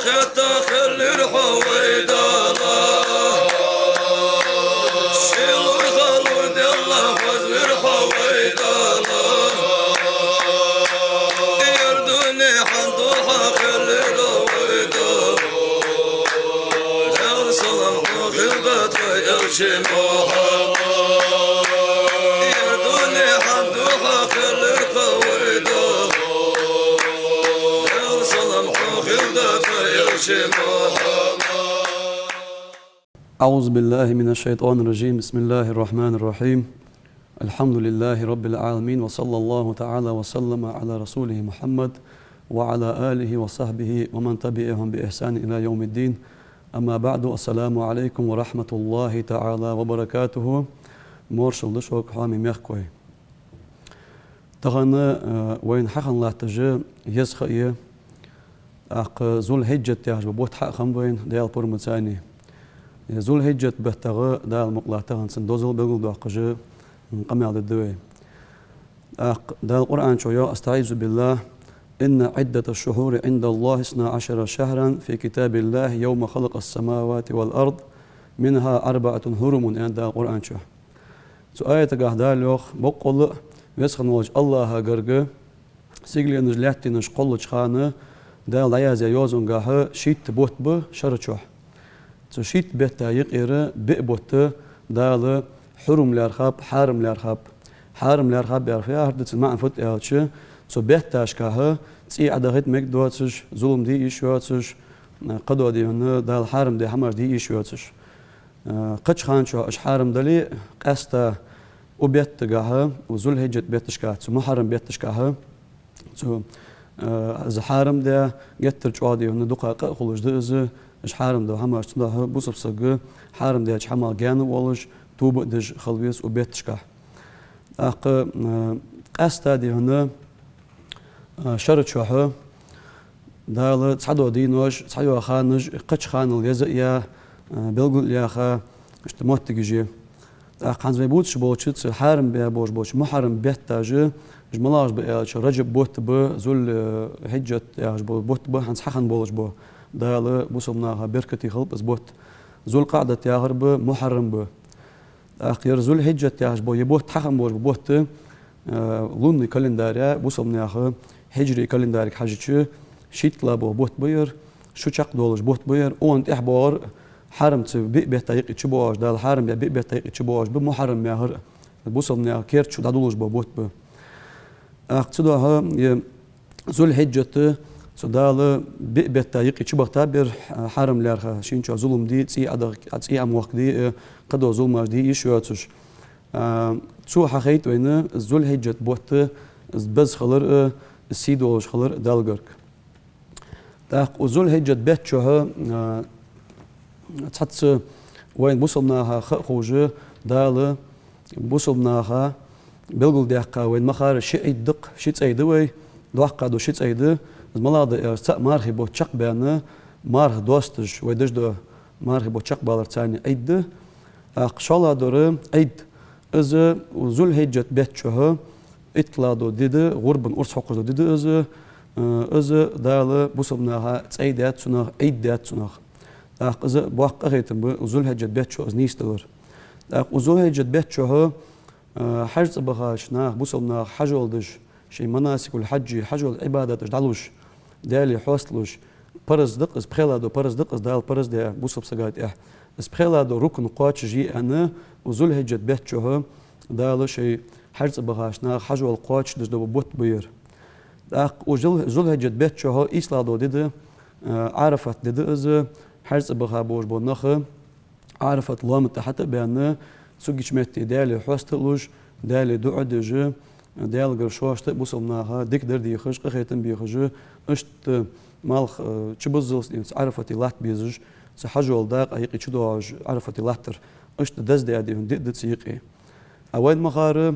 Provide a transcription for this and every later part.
خطة خلي الحويدالة شيلوا الخلود يلا فوز بالحويدالة يردوني حنطوحة خلي الحويدالة غير صلم خلبت ويرشي محمد يردوني حنطوحة خلي الحويدالة غير صلم خلبت ويرشي محمد. أعوذ بالله من الشيطان الرجيم. بسم الله الرحمن الرحيم. الحمد لله رب العالمين، وصلى الله تعالى وسلم على رسوله محمد وعلى آله وصحبه ومن تبعهم بإحسان إلى يوم الدين. أما بعد، السلام عليكم ورحمة الله تعالى وبركاته. مورشل دشوك حامي ميخكوي تغنى وين حقن الله تجي يسخئي أق ذو الحجة تياج ببوت حق خمبين ديال برمتاني ذو الحجة بهتغى دال مقلاتغن سندوزل بقول داقجي قمع الدوي أق دال القرآن شوية. أستعيذ بالله. إن عدة الشهور عند الله 12 شهرا في كتاب الله يوم خلق السماوات والأرض منها 4 حرم. عند القرآن شو سؤال تقاه لوخ بقول ويسخن وجه الله قرقه سيقلي نجلاتي نشقل خانه دال ليازي يوزن قاه شيت بوت به شرچوح شيت بيتا يقير بئبوت دال حرم لارخاب حارم لارخاب حارم لارخاب يعرفها هردت المعنى فوت يالش سو بيتاش كاه تسي عدغت مك دواتش ظلم دي يشواتش قدو دي هنا دال حارم دي حمر دي يشواتش قش خان شو اش حارم دلي قاستا وبيت قاه وزول هجت بيتش كاه سو محرم بيتش كاه سو از حارم ده جتر شوادي هنا دقائق خلوش ده اش حارم ده حمر تنده بوصب سق حارم ده اش حمر جان ولش توب دج خلويس وبيتش كاه اق قاستا دي هنا شرط شوحه دال تصعدوا دينوش تصعدوا خانج قش خان اليزئيا بلغل ياخا اشتموت تجي قان زي بوتش بوتش حارم بيا بوش محرم بيتاج جملاج بياش رجب بوت ب زول حجة ياش بوت ب هنس حخن بولش بو دال بوسمناها بركتي خلب بوت زول قاعدة ياغرب محرم ب اخير زول حجة ياش بو يبوت حخن بوش بوت لوني كالنداريا بوسمناها هجري كالندارك حاجة شيتلا بوت بير شو شق دولش بوت بير اون احبار حرم تبي بيتايق تشبوش دال حرم بي بيتايق تشبوش بمحرم ماهر بوصلنا كيرت شو دادولش بوت ب اقصدها ذو الحجة صدال بي بيتايق تشبوتا بير حرم لارها شينشو ظلم دي تسي ادق تسي ام وقت دي قدو ظلم دي يشواتش تسو حقيت وين ذو الحجة بوت بز خلر السيدوش خلر دالغرك تاق ذو الحجة بيت شو تحت وين بوصلناها خوجة دال بوصلناها بلغل دقة وين مخار شيء دق شيء سيدوي دوقة دو شيء سيد الملاذ سق مارخي بوتشق بينه مارخ دوستش ويدش دو مارخي بوتشق بالرتاني عيد أقشلا دور عيد إذ وزول هجت بيت شو إطلاع دو ديد غرب أرس حقوق دو ديد إذ دال بوصلناها عيدات سنخ عيدات سنخ إذا بوق أخيتم بوزول هجت بيت شو أزنيستلر وزول هجت بيت شو حج بخاش ناخ بوصلنا حجول دش شيء مناسك الحج حجول عبادة دالوش دالي حوصلوش برز دق إز بخلا دو برز دق إز دال برز ده بوصل سجاد إز بخلا دو ركن قاتش جي أنا وزول هجت بيت شو دال شيء حج بخاش ناخ حجول قاتش دش دو بوت بير وزول هجت بيت شو إسلا دو ديد عرفت ديد إز حرص بخا بوش بونخ عرفت لام تحت بأن سوقش متي دالي حوستلوش دالي دعدج دال قرشواشت بوصلناها ديك دردي خش قخيتن بيخج اشت مالخ تشبزلس عرفت لات بيزج سحجول داق ايقي تشدوج عرفت لاتر اشت دز دادي دد تسيقي اوين مخار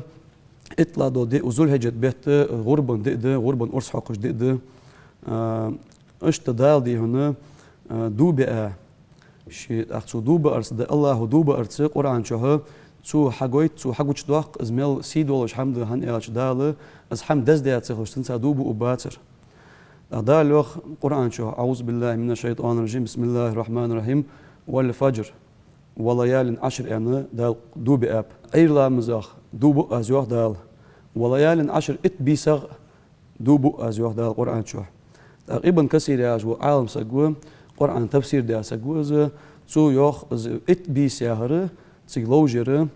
اطلع دو دي وزول هجت بيت غربن دد غربن ارس حقش دد اشت دال دي هنا دوبئة شيء أخذ دوبئة أرس الله دوبئة أرس قرآن شهر سو حقويت سو حقوش دوق أزمل سيد ولا حمد هن إيش داله أز حمد دز ديات سخوش تنسى دوبئة وباتر أدال وخ قرآن شو أعوذ بالله من الشيطان الرجيم بسم الله الرحمن الرحيم والفجر وليال عشر أنا دال دوب أب أيلا مزاخ دوب أزوخ دال وليال عشر بيسغ دوب أزوخ دال قرآن شو ابن كثير يا جو عالم سجوا قرآن تفسير ده سجوا ز سو يوخ بيسيهره سيغلوجره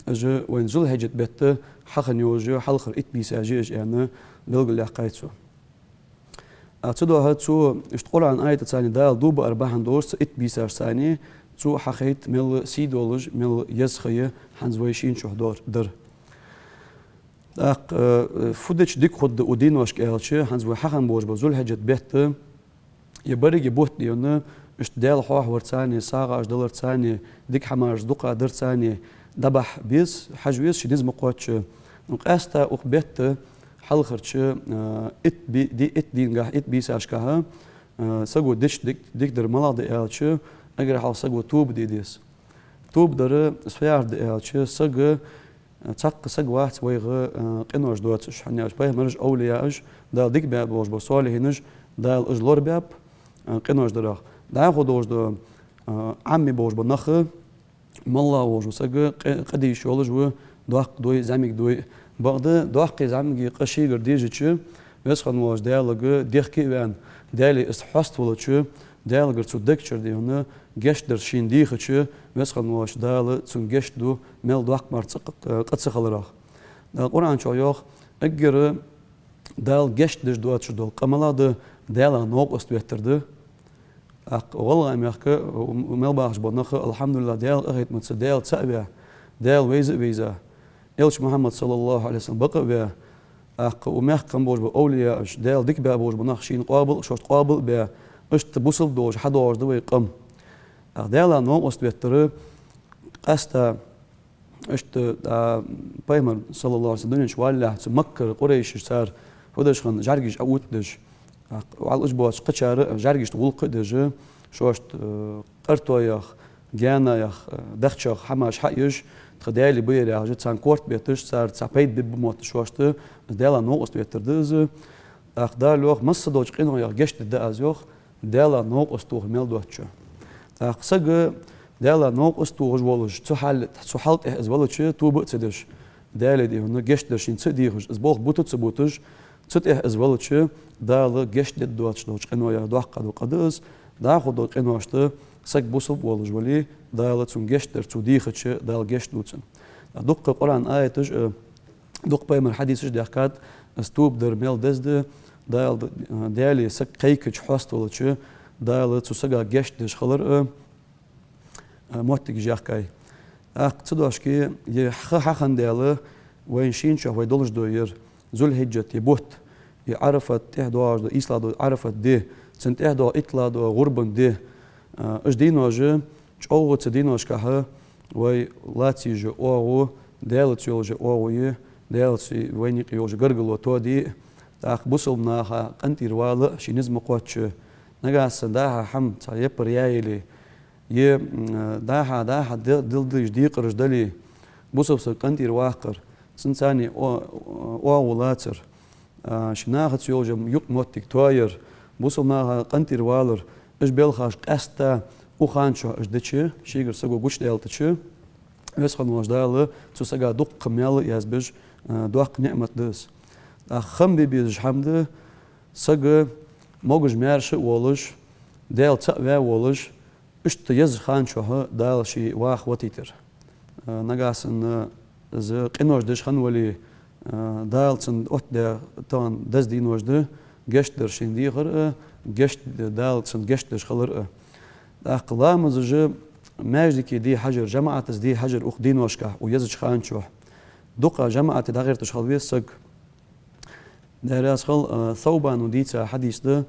جو وين زل هجت بيت حخن يوجو حلخر بيساجيش أنا بلغ قايتسو أتصدق هاتسو اشتقول عن آية ثانية دال دوب أربعة دورس بيسار ثانية تو حقيت مل سيدولج مل يزخية حنزويشين شو در فودش ديك خد ودين واش كالشي حنزوي حقن بوج بزول هجت بيت يبرق يبوت ديونا اشت دال حوح ورثاني ساغا اش دولار ثاني ديك حماش دقة در ثاني دبح بيس حجويس شديز مقواتش نقاستا أقبت حلخرتش ات دينغا بيس اشكاها سقو ديك در ملاض الش اگر حال سقو توب ديس توب در سفيار الش سق تق سق واحد ويغ قنوش دوتش حني اش باي مرج اولياء دا ديك باب بوش بصالح هنج دا الاجلور باب قنوش درا دا خدوش دو عمي بوش بنخ مالله وش سق قديش ولج و دوق دوي زميك دوي بعد دوق زميك قشي قرديجتش بس خنواش دالغ ديخكي وان دالي استحست ولتش دالغ تو دكتشر دي هنا گشت در شين ديخش بس خنواش دال تون گشت دو مل دوق مرتق قصخلرا دا قران شو يوخ اگر دال گشت در دوتش دول قملا دال نوق استوترد والله اميخك مل باخش بنخ الحمد لله دال اخيت مت دال تسبع دال ويزا إلش محمد صلى الله عليه وسلم بقى بيا وميخ كم بوج بأولياء إش دال ديك بيا بوج بنخشين قابل شوشت قابل بيا إش تبوصل دوج حدوج دوي قم دال أنو أستبتر قستا إش بايمر صلى الله عليه وسلم شوالله مكر قريش صار فدش خن جارجيش أوتدش وعلى الأسبوع قشار جارجيش تقول قدش شوشت قرطويخ جانايخ دختشخ حماش حيش تخدالي بيري عجت سان كورت بيتش صار تسابيت بموت شوشت دالا نوقست بيتردز اخدار لوخ مصدوج قينو يا گشت دازوخ دالا نوقست تو ميل دوتش اخسق دالا نوقست تو ولج تحلت از ولج تو بتدش دالا دي هنا گشت درشين تديخ از بوخ بوتو تبوتج تت از ولج دالا گشت دوتش دوج قينو يا دوخ قدو قدز دا خدو قينوشت سك بوصل ولج ولي دالا تون گشت در تو ديخش دال گشت دوتن دق قرآن آيتش دق بايمر حديثش دقات استوب در ميل دزد دال دالي سك قيكش حوست ولچ دال تو سگا گشت دش خلر موتك جاكاي تدوشكي حخن دال وين شين شو وي دولج دوير ذل هجة يبوت يعرفت تهدواج دو إسلا عرفت دي سنت اهدو إطلا دو غربن دي اش دينوج چوغو تدينوش كه وي لاتي جو اوغو دالت يوج اوغوي دالت وينيق يوج غرغلو تودي تاخ بوسلنا قنتي روال شينز مقوتش نغاس داها حم تايبر يايلي ي داها دل دي قرج دلي بوسبس قنتي رواقر سنساني او لاتر شناخت يوج يق موتك توير بوسلنا قنتي روالر اش بلخاش قستا وخانشو اجدتشي شيغر سغو غوش دالتشي بس خنواش دال تو سغا دوق قميال يازبج دوق نعمت دس خم بيبيج حمد سغ موغج مارش ولج دال تا ولج اشت يز خانشو دال شي واخ وتيتر نغاسن ز قنوش دش خنولي دالتن اوت دا تون دز دينوش د گشت در شيندي غر گشت دالتن گشت دش خلر أقلام زج ماجدك دي حجر جماعة دي حجر أخدين وشكا ويزج خان شو دقة جماعة دا غير تشخل بيسق دراس خل ثوبان وديتا حديث ده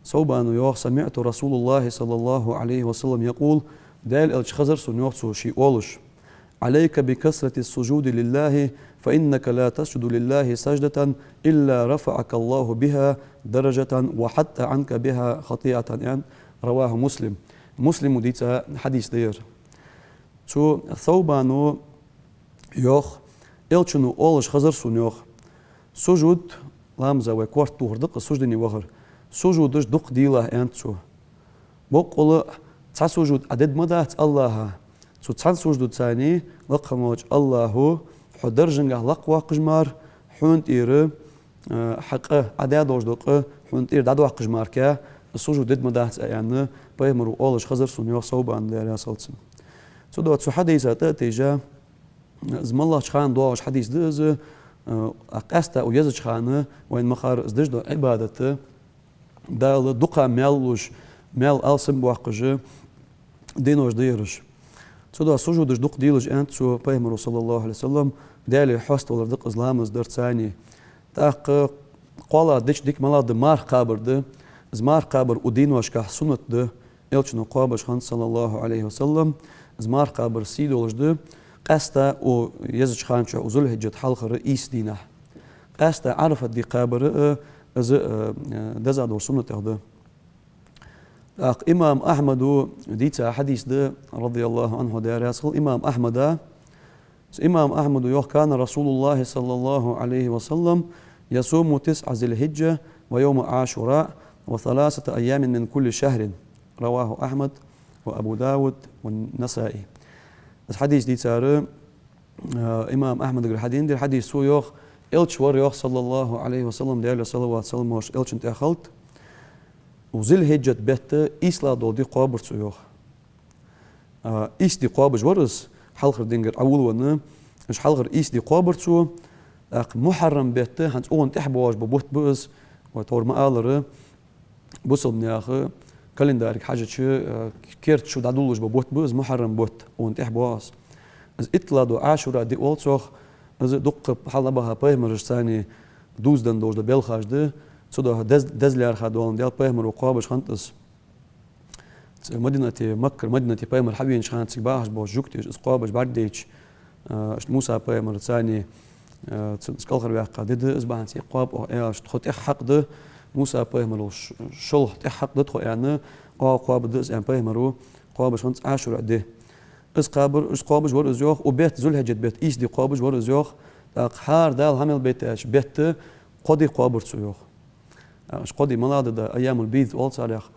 ثوبان يوخ سمعت رسول الله صلى الله عليه وسلم يقول دال الخزر سنوخ شي أولش عليك بكثرة السجود لله فإنك لا تسجد لله سجدة إلا رفعك الله بها درجة وحتى عنك بها خطيئة يعني رواه مسلم وديتا حديث دير تو ثوبانو يوخ إلشنو أولش خزر سنوخ سجود لامزا وكورت توردق سجدني وغر سجودش دق ديله أنتو بقول تع سجود عدد مدات الله تو تع سجود ثاني لقموج الله حضر جنجه لقوا قجمار حونت إير حق عدد وجدق حونت إير دعوة قجمار كا السجود دد مدات يعني بيمرو أولش خزر سنيو صوبان داري صلتم تو دوت سو حديث تيجا زم الله شخان دوش حديث دز أقاستا ويزج خانه وين مخار زدج دو عبادته دال دقا مالوش مال ألسم بوقجه دينوش ديرش تو دو سجودش دق ديلج أنت سو بيمرو صلى الله عليه وسلم دالي حست ولا دق إسلام در ثاني تاق قالا ديك مالا دمار قابر ده زمار قابر ودينوش كه سنت ده إلشنو قابش خان صلى الله عليه وسلم زمار قابر سيدولش ده قاستا و يزج خانشا وزول هجت حلق رئيس دينه قاستا عرفت دي قابر از دزاد وسنة ده إمام أحمد ديتا حديث ده رضي الله عنه دار يصل إمام أحمد يوح كان رسول الله صلى الله عليه وسلم يصوم 9 ذي الحجة ويوم عاشوراء و3 أيام من كل شهر رواه أحمد وأبو داود والنسائي الحديث دي تارى إمام أحمد الحديث دي حديث سو يوخ إلش ور يوخ صلى الله عليه وسلم ديال صلوات سلم وش إلش انت أخلت وزل هجت بيت إسلا دول دي قابر سو يوخ إيس دي قابر ورس حلقر دينجر أول ونه مش حلقر إيس دي قابر سو محرم بيت هنس أون تحبواج ببوت بوز وتور مقالر بوصل من ياخي كالندارك حاجة شو كيرت شو دادولوش ببوت بوز محرم بوت أون تحبواز از إطلادو عاشورا دي أولتوخ از دق حالا بها بيمرش ثاني دوزدن دوش دا بيلخاش ده صدها دزليار خادوان ديال بيمر وقابش خانتس مدينة مكة مدينة بيمر حبين شخانت سيباهش بوش جوكتيش اس قابش بارديش موسى بيمر ثاني سكالخر بيحقا دي ده اسباهن سي قاب او ايش تخوت حق ده موسى بيمر شلح حق ده تخو يعني قاب ده اس بيمر قابش خانت عاشورا ده اس قابش ور از يوخ وبيت زلهجت بيت ايش دي قابش ور از يوخ حار دال همل بيتاش بيت قدي قابر سيوخ اش قدي ملاد دا ايام البيض اول صارخ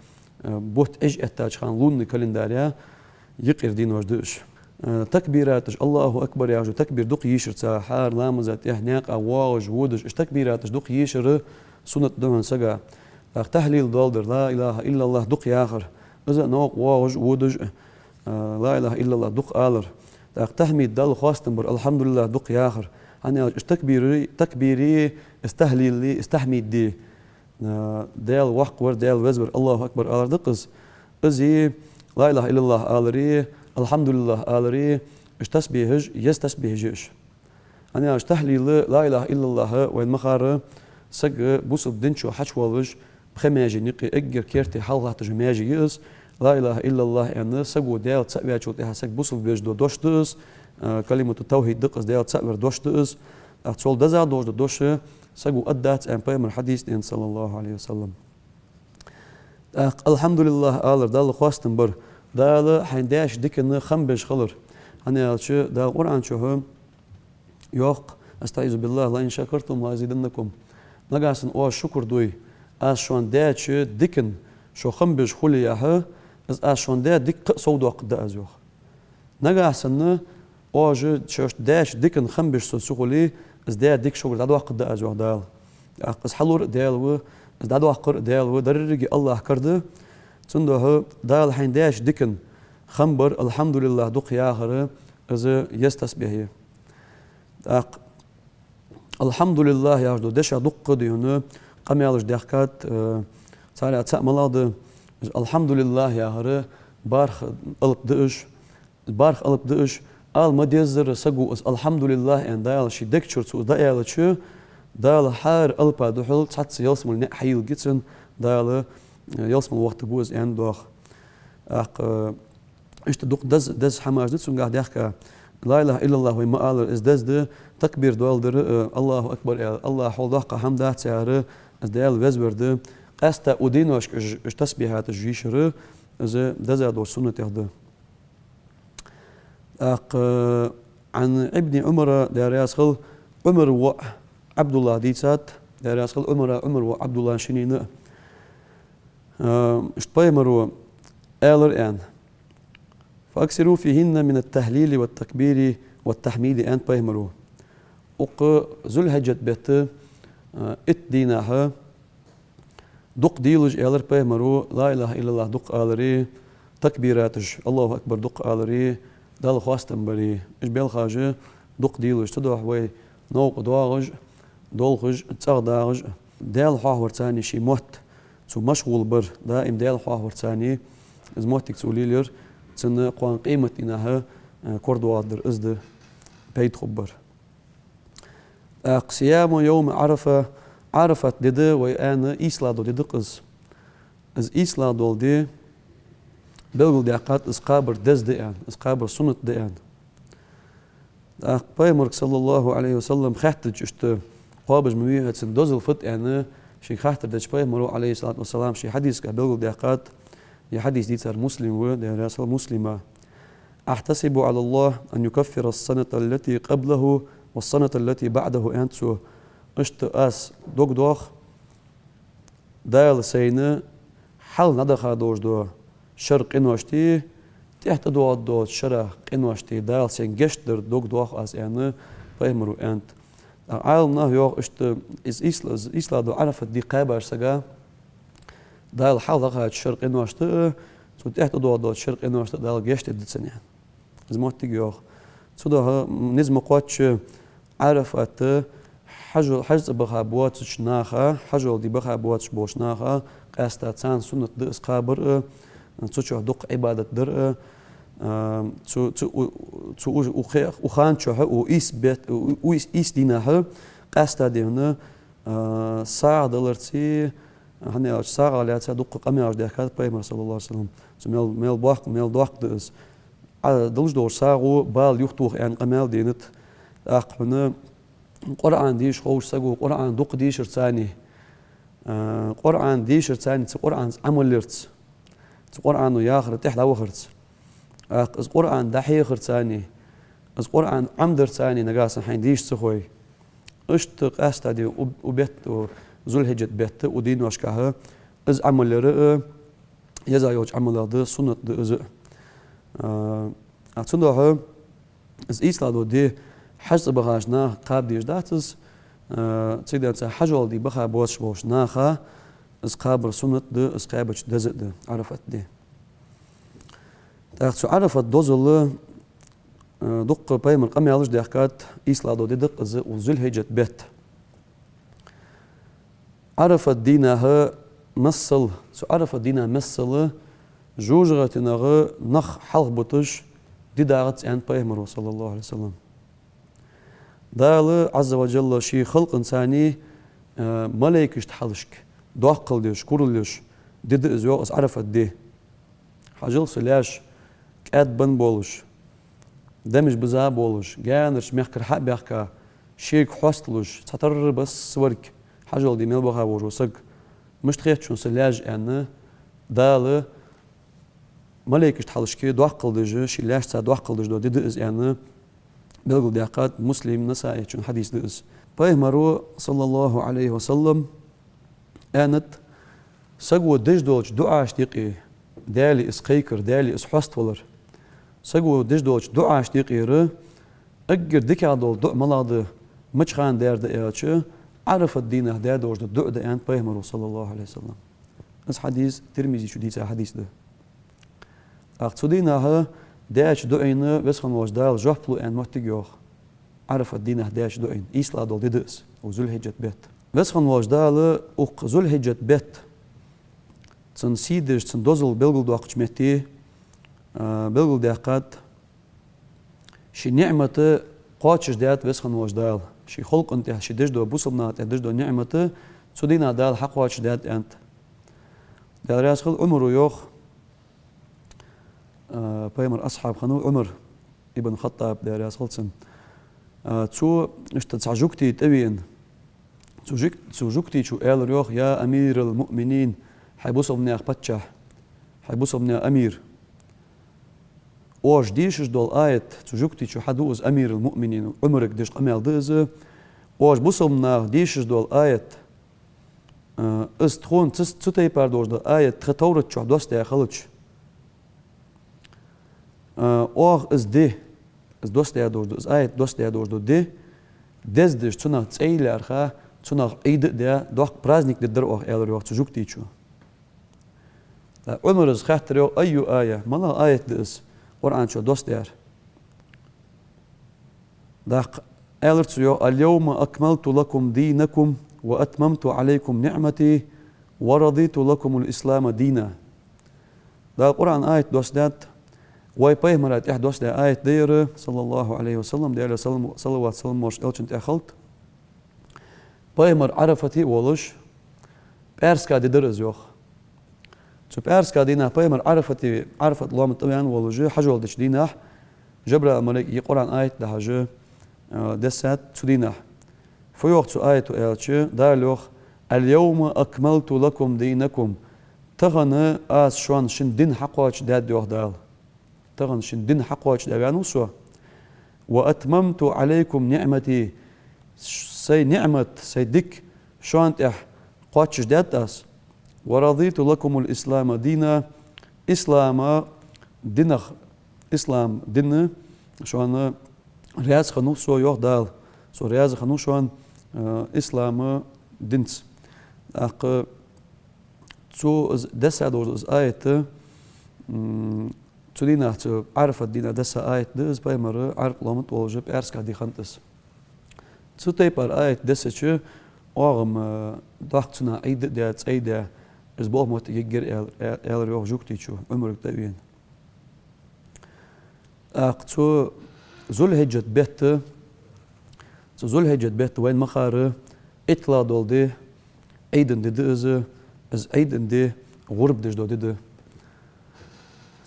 بوت اج اتاج خان لون كالنداريا يقر دين وجدش تكبيراتش الله اكبر يا جو تكبير دق يشر حار لامزات احناق اواج ودش اش تكبيراتش دق يشر سنة دهن سجا تهليل دالدر لا اله الا الله دق ياخر اذا نوق واج ودش لا اله الا الله دق آلر تحميد دال خواستنبر الحمد لله دق ياخر أنا تكبيري استهليلي استحميد دي دال وحقور دال وزبر الله أكبر آلر دقز أزي لا إله إلا الله آلري الحمد لله آلري اشتسبيهج يستسبيهجش أنا اشتهليل لا إله إلا الله وين مخار سج بوصل دنشو حشوالج بخماجي نقي أجر كيرتي حالها تجماجي يس لا إله إلا الله أنا سجو دال تسبيهجو تها سج بوصل بيجدو دوشتوس كلمة التوحيد دقس ديال تسأبر دوش دقس أتصول دزا دوش دوش سجو أدات أن بيمر حديث إن صلى الله عليه وسلم الحمد لله آلر دال خواستن بر دال حينداش ديكن خمبش خلر أنا شو دال قرآن شو يوق أستعيذ بالله لئن شكرتم لأزيدنكم نجاسن أو شكر دوي أشون دات شو ديكن شو خمبش خليها أشون دات ديك صودو قد أزوخ نجاسن أوج شوش داش ديكن خمبش سوسولي از دا ديك شغل دادو قد أزوه دال أقص حلور دال و از دادو قر دال و دررجي الله كرده تنده دال حين داش ديكن خمبر الحمد لله دق ياخر از يستسبيه الحمد لله يا جدو دش دق ديونه قم يالج دحكات صار أتسملاد الحمد لله يا هر بارخ قلب دش بارخ قلب دش al madezzer sagu alhamdulillah en dal shi dekchurts dal chu dal har alpa duhul tsats yosmul ne hayil gitsen dal yosmul waqt goes en doch aq ist doch das hamaz dit sungah dahka la ilaha illa allah wa ma al is das de takbir dal der allah akbar allah huldaqa hamda tsare as dal wezberde qasta udinosh tasbihat jishre az das do sunnat yahda عن ابن عمر دار ياسخل عمر وعبد الله ديسات دار ياسخل عمر وعبد الله شنين اشتبايمرو آلر آن فأكثروا فيهن من التهليل والتكبير والتحميد آن بايمرو وق ذو الحجة بيت ديناها دق ديلج آلر بايمرو لا إله إلا الله دق آلري تكبيراتج الله أكبر دق آلري دال خواستن بري إش بيل خاجة دق ديلج تدوح وي نوق دواغج دولخج تصغداغج دال حاور تاني شي موت تو مشغول بر دائم دال حاور تاني از موتك توليلر تن قوان قيمة إنها كوردوادر ازد بيت خبر قيام يوم عرفة عرفت دده وأنا إسلادو ددق از إسلادو دي بلغل دعقات از قابر دز ديان از قابر سنة ديان بايمرك صلى الله عليه وسلم خاطج اشت قابج مويه تن دوزل فت أنا شي خاطر دج بايمرو عليه الصلاة والسلام شي حديث كبلغل دعقات يا حديث ديتر مسلم وده رسول مسلمة أحتسب على الله أن يكفر السنة التي قبله والسنة التي بعده أنتو اشت أس دوغ دوغ دايل سينة حل ندخا دوش دو شرق إنوشتي تحت دو شرق إنوشتي دايل سين جشتر دوغ دوغ أس يعني بايمرو أنت عالم نه يوغ اشت إس إسلا دو عرفت دي قابر سجا دايل حل دخا شرق إنوشتي تو تحت دو شرق إنوشتي دايل جشت دتسنيان زموت تيجيوغ صدها نزم قواتش عرفت حجز بخا بواتش ناخا حجول دي بخا بواتش بوش ناخا قاستا تسان سنة دقس قابر تشوه دق عبادة در تو وخان تشوه وإيس بيت وإيس دينها قاستا ديهنا ساعة دلرتي هني ساعة لاتها دق قمي ديكات بايمر صلى الله عليه وسلم ميل باق دقس دلش دور ساعو بال يختوخ يعني قمال دينت أقبنا قرآن ديش خوش ساقو قرآن دق ديش رتاني قرآن ديش رتاني قرآن عمل لرت قرآن ياخر تحت وخرت از قرآن دحيخ رتاني از قرآن عمد رتاني نقاس حين ديش سخوي اشتق استادي وبيت ذو الحجة بيت ودين واشكاها از عمل لرق يزا يوج عمل ده سنة ده ازق أتصدقها از إسلادو دي حجز بخاشنا قاب ديش داتز تقدر تسا حجول دي بخا بوش ناخا از قابر سنة ده از قابش دزق ده عرفت دي تاخدسو عرفت دوزل دق بايمر قمي علش دي حكات إسلادو دي دق از وزل هجت بيت عرفت دينها مسل سو عرفت دينها مسل جوجغتنا نخ حلق بطش دي داغت عن بايمر صلى الله عليه وسلم دال عز وجل شي خلق إنساني ملايكش تحلشك دوقل ديش كورلش دي ازيو اس عرفت دي حاجل سلاش كاد بن بولش دمج بزا بولش جانرش مخكر حق بيحكا شيك حوستلش تطر بس سورك حاجل دي ميل بخا وروسك مش تخيت شون سلاج ان دال ملايكش تحلشكي دوقل ديش شي لاش تا دوقل ديش دي از يعني بلغل ديقات مسلم نسائي شون حديث دئس بايمرو صلى الله عليه وسلم آنت سقو ديش دوش دعاش ديقي دالي اسقيكر دالي اسحوست ولر سقو ديش دوش دعاش ديقي ر اقر ديكا دول دع ملاده مجخان دير دئياتش عرف الدين اهدا دوش دع دئان بايمرو صلى الله عليه وسلم اس حديث ترمزي شو ديتا حديث ده اقتصدينها داش دعينا بسخن وجدال جحبلو ان مهتجوخ عرف الدين داش دعين إسلا دول ددس وذو الحجة بيت بسخن وجدال وق ذو الحجة بيت تن سيدش تن دوزل بلغل دوقش متي بلغل داقات شي نعمة قاتش دات بسخن وجدال شي خلق انت شي دش دو بوصلنا دش دو نعمة تسودينا دال حق واتش دات انت دال راسخل عمرو يوخ بايمر أصحاب خنو عمر ابن الخطاب داري أصلتن تو اشتتسعجوكتي تبين تسوجوكتي شو قال ريوخ يا أمير المؤمنين حيبوصل مني أخبتشح حيبوصل مني أمير واش ديشش دول آية تسوجوكتي شو حدوز أمير المؤمنين عمرك ديش قميل ديزه واش بوصل منا ديشش دول آية تخون تستي باردوش آية تختورت شو دوست يا خلتش از دي از دوست يا دوش آية دوست يا دوش دي دزدش تنا تسيل أرخا تنا عيد ده دوخ برازنيك ددر إلر وقت تجوك تيجو عمرز خاطر أيو آية ملا آية دس قرآن شو دوست يار داق إلر تيجو اليوم أكملت لكم دينكم وأتممت عليكم نعمتي ورضيت لكم الإسلام دينا دا القرآن آية دوستات واي باي مرات إحد دوست آية دير صلى الله عليه وسلم دير صلوات سلم وش إلشنت أخلت باي مر عرفتي ولش بأرسكا دير أزيوخ تو بأرسكا دينا باي مر عرفت الله مطبعا ولجي حجول دش دينا جبر الملك يقرأن آية دهجي دسات تدينا في وقت آية إلشي دالوخ اليوم أكملت لكم دينكم تغنى آس شوان شن دين حقوش داد ديوخ دال تغنى شن دين حقوش داغانو سوا وأتممت عليكم نعمتي سي نعمة سي ديك شوان تح قواتش داد داس ورضيت لكم الإسلام دينا إسلام دينخ إسلام دين شوان رياز خنو سوا يوخ دال سو رياز خنو شوان إسلام دينس أق تو دسا دوز آية تو دينا عرفت دينا دسا آية دز باي مرة عرف لامت وجب أرسكا دي خنتس تو تيبر آية دسا شو أغم داختنا عيد ديات عيد أسبوع موت يجر إل روح جوكتي شو عمرك تبين أق تو زول هجت بيت تو زول هجت بيت وين مخار إطلع دولدي عيدن دي دز از عيدن دي غرب دش دودي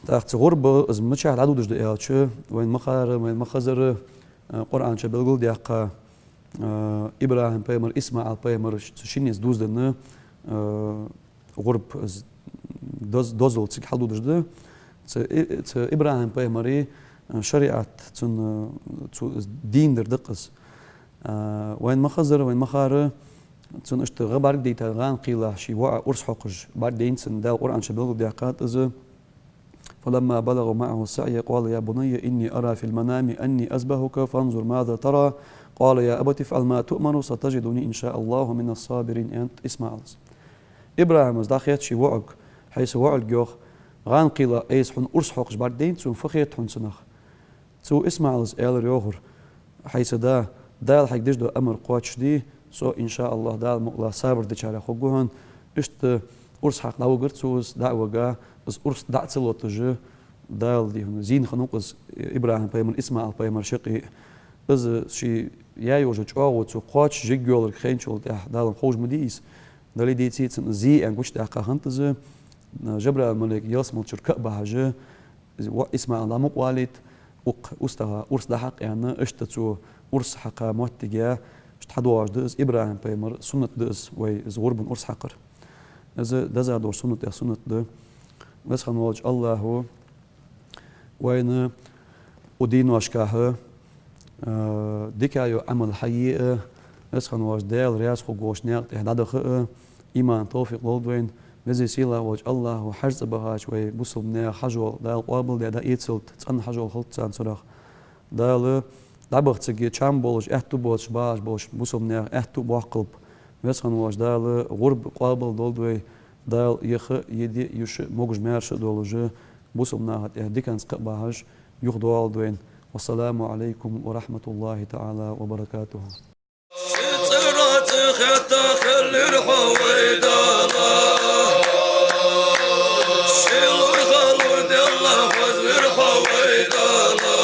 تاخت غربة از مشاهد عدو دش دي شو وين مخار وين مخزر قرآن شو بيقول دي أقا إبراهيم بيمر إسماعيل بيمر شينيز دوز دنا غرب از دوزل تسيك حدو دش دي إبراهيم بيمري شريعة تن دين در دقس وين مخزر وين مخار تن اشتغل بارك دي تغان قيله شي وقع أرس حقج بعد دين تن دا القرآن شبيل دي عقات إذا فلما بلغوا معه السعي قال يا بني إني أرى في المنام أني أذبحك فانظر ماذا ترى قال يا أبت افعل ما تؤمر ستجدني إن شاء الله من الصابرين أنت اسمع إبراهيم از داخيت شي وقع حيث وقع الجوخ غان قيله أيس حن أرس حقج بعد دين تن فخيت حن سنخ تو اسمع إل يوهر حيث دا الحق ديش دو أمر قواتش دي سو إن شاء الله دال مقلا صابر دي شارع خوجوهن إشت أرس حق داو قرتسوس دعوة جا بس أرس دعتلو تجه دال دي هن زين خنوقز إبراهيم بيمر إسماعيل بيمر شقي إذا شي ياي وجه جاو تو قاتش جيجولر خين شغل تاع دال خوج مديس دالي دي تيتن زي أن قش تاع هنتزه جبر الملك ياسمل شركة بهجه إسماعيل لا مقوالد أستها أرس ده حق يعني إشتتو أرس حق موتجا اشتحدوا دز إبراهيم بيمر سنة دز وي زغرب أرس حقر إذا دزا دور سنة يا سنة ده بس خنواج الله وين ودين واشكاه ديكايو عمل حقيقة بس خنواج ديال رياس خوجوش نيرت إحدى خاء إيمان توفيق لودوين بزي سيلا واج الله وحرز بهاش وي بوصل نير حجول دال قابل دا يتسلت تن حجول خلط تان صراخ دال دابغ تسجي تشام بولش احتو بولش باش بولش بوصل نير احتو باقلب بس خنواج دال غرب قابل دولدوي دال يخ يدي يش موج مارش دولجه بوصل ناهت ديكان سقباهاش يخدو دوين والسلام عليكم ورحمة الله تعالى وبركاته صرت خطا خل الحويدالة شيلو الخلور دي الله خذ الحويدالة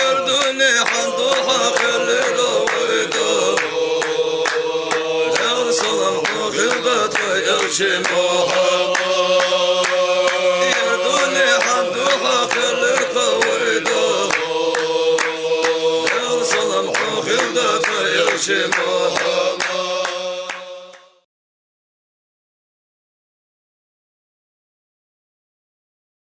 يردوني حندو حقل الحويدالة دار صلم خلبت ويرشي محمد يردوني حندو حقل الحويدالة خلدت يرشي